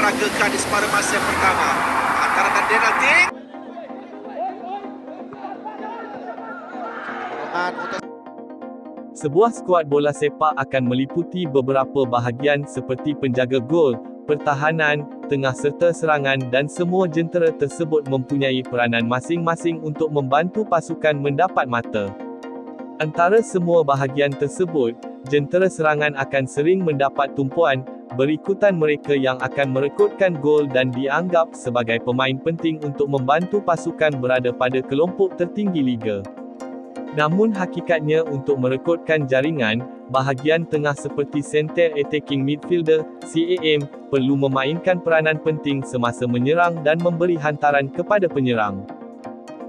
diperagakan di separuh masa yang pertama. Antara dan penalti. Sebuah skuad bola sepak akan meliputi beberapa bahagian seperti penjaga gol, pertahanan, tengah serta serangan dan semua jentera tersebut mempunyai peranan masing-masing untuk membantu pasukan mendapat mata. Antara semua bahagian tersebut, jentera serangan akan sering mendapat tumpuan, berikutan mereka yang akan merekodkan gol dan dianggap sebagai pemain penting untuk membantu pasukan berada pada kelompok tertinggi liga. Namun hakikatnya untuk merekodkan jaringan, bahagian tengah seperti Center Attacking Midfielder, CAM, perlu memainkan peranan penting semasa menyerang dan memberi hantaran kepada penyerang.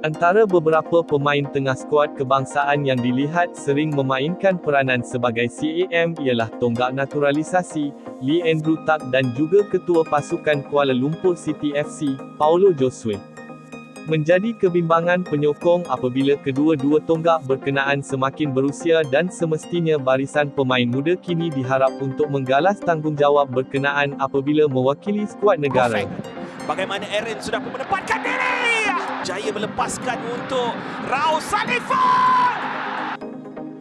Antara beberapa pemain tengah skuad kebangsaan yang dilihat sering memainkan peranan sebagai CAM ialah tonggak naturalisasi, Lee Andrew Tak dan juga ketua pasukan Kuala Lumpur City FC, Paulo Josue. Menjadi kebimbangan penyokong apabila kedua-dua tonggak berkenaan semakin berusia dan semestinya barisan pemain muda kini diharap untuk menggalas tanggungjawab berkenaan apabila mewakili skuad negara. Bagaimana Aaron sudah pun menempatkan diri. Jaya melepaskan untuk Raul Sanifah.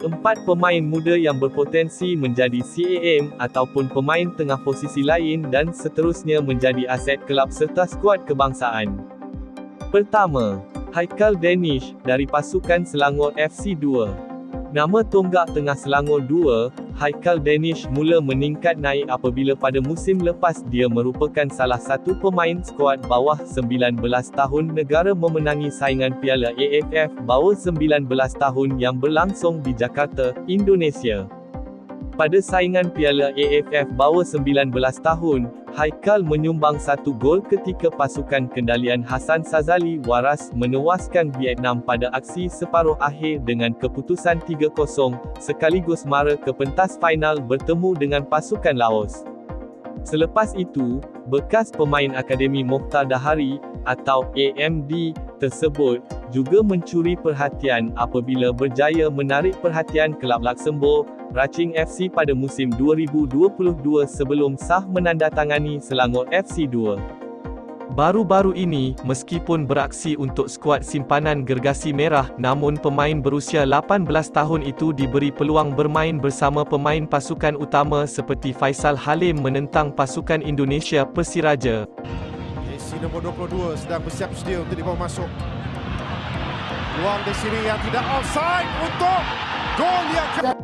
4 pemain muda yang berpotensi menjadi CAM ataupun pemain tengah posisi lain dan seterusnya menjadi aset kelab serta skuad kebangsaan. Pertama, Haikal Danish, dari pasukan Selangor FC 2. Nama tonggak tengah Selangor 2, Haikal Danish mula meningkat naik apabila pada musim lepas dia merupakan salah satu pemain skuad bawah 19 tahun negara memenangi saingan Piala AFF bawah 19 tahun yang berlangsung di Jakarta, Indonesia. Pada saingan Piala AFF bawah 19 tahun, Haikal menyumbang 1 gol ketika pasukan kendalian Hassan Sazali Waras menewaskan Vietnam pada aksi separuh akhir dengan keputusan 3-0, sekaligus mara ke pentas final bertemu dengan pasukan Laos. Selepas itu, bekas pemain Akademi Mokhtar Dahari, atau AMD, tersebut, juga mencuri perhatian apabila berjaya menarik perhatian kelab Luxembourg, Racing FC pada musim 2022 sebelum sah menandatangani Selangor FC 2. Baru-baru ini, meskipun beraksi untuk skuad simpanan Gergasi Merah, namun pemain berusia 18 tahun itu diberi peluang bermain bersama pemain pasukan utama seperti Faisal Halim menentang pasukan Indonesia Persiraja. Messi nombor 22 sedang bersiap sedia untuk dibawa masuk. Peluang di sini yang tidak offside untuk gol yang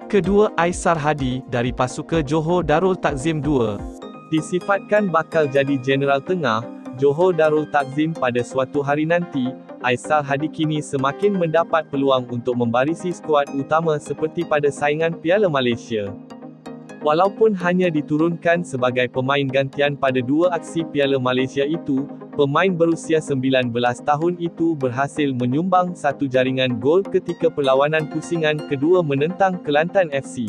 Kedua, Aisar Hadi, dari pasukan Johor Darul Takzim 2. Disifatkan bakal jadi jeneral tengah, Johor Darul Takzim pada suatu hari nanti, Aisar Hadi kini semakin mendapat peluang untuk membarisi skuad utama seperti pada saingan Piala Malaysia. Walaupun hanya diturunkan sebagai pemain gantian pada 2 aksi Piala Malaysia itu, pemain berusia 19 tahun itu berhasil menyumbang 1 jaringan gol ketika perlawanan pusingan kedua menentang Kelantan FC.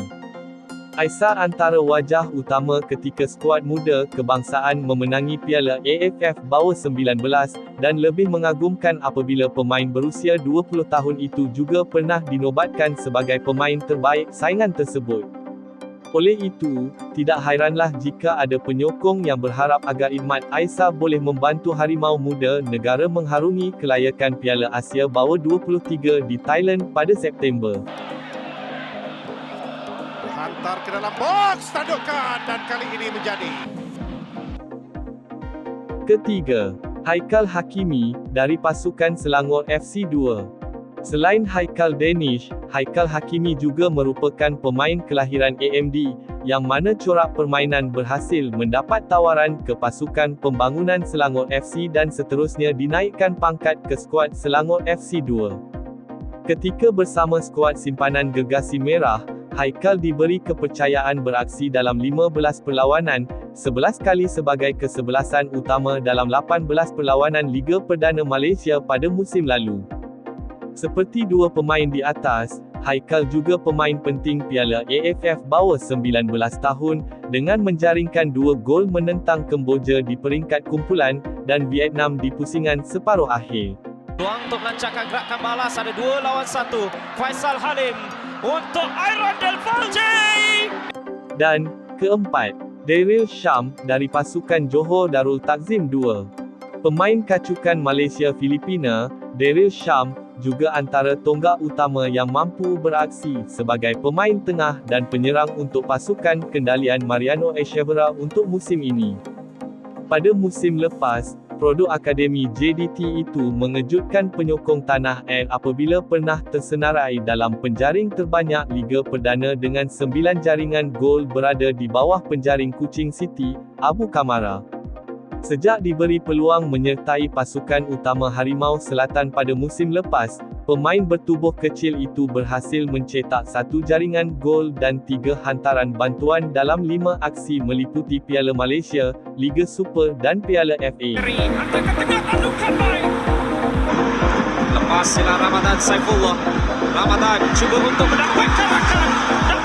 Aisar antara wajah utama ketika skuad muda kebangsaan memenangi Piala AFF bawah 19, dan lebih mengagumkan apabila pemain berusia 20 tahun itu juga pernah dinobatkan sebagai pemain terbaik saingan tersebut. Oleh itu, tidak hairanlah jika ada penyokong yang berharap agar Idmat Aisar boleh membantu Harimau Muda negara mengharungi kelayakan Piala Asia bawah 23 di Thailand pada September. hantar ke dalam box, tandukan dan kali ini menjadi. Ketiga, Haikal Hakimi, dari pasukan Selangor FC 2. Selain Haikal Danish, Haikal Hakimi juga merupakan pemain kelahiran AMD, yang mana corak permainan berhasil mendapat tawaran ke pasukan pembangunan Selangor FC dan seterusnya dinaikkan pangkat ke skuad Selangor FC 2. Ketika bersama skuad simpanan Gergasi Merah, Haikal diberi kepercayaan beraksi dalam 15 perlawanan, 11 kali sebagai kesebelasan utama dalam 18 perlawanan Liga Perdana Malaysia pada musim lalu. Seperti dua pemain di atas, Haikal juga pemain penting Piala AFF bawah 19 tahun, dengan menjaringkan 2 gol menentang Kemboja di peringkat kumpulan, dan Vietnam di pusingan separuh akhir. Peluang untuk melancarkan gerakan balas, ada 2 lawan 1. Faisal Halim untuk Aaron Del Valje. Dan, keempat, Daryl Sham, dari pasukan Johor Darul Takzim 2. Pemain kacukan Malaysia Filipina, Daryl Sham, juga antara tonggak utama yang mampu beraksi sebagai pemain tengah dan penyerang untuk pasukan kendalian Mariano Echeverra untuk musim ini. Pada musim lepas, produk Akademi JDT itu mengejutkan penyokong tanah air apabila pernah tersenarai dalam penjaring terbanyak Liga Perdana dengan 9 jaringan gol berada di bawah penjaring Kuching City, Abu Kamara. Sejak diberi peluang menyertai pasukan utama Harimau Selatan pada musim lepas, pemain bertubuh kecil itu berhasil mencetak 1 jaringan gol dan 3 hantaran bantuan dalam 5 aksi meliputi Piala Malaysia, Liga Super dan Piala FA. Lepas silang Ramadan Saifullah. Ramadan cuba untuk mendapatkan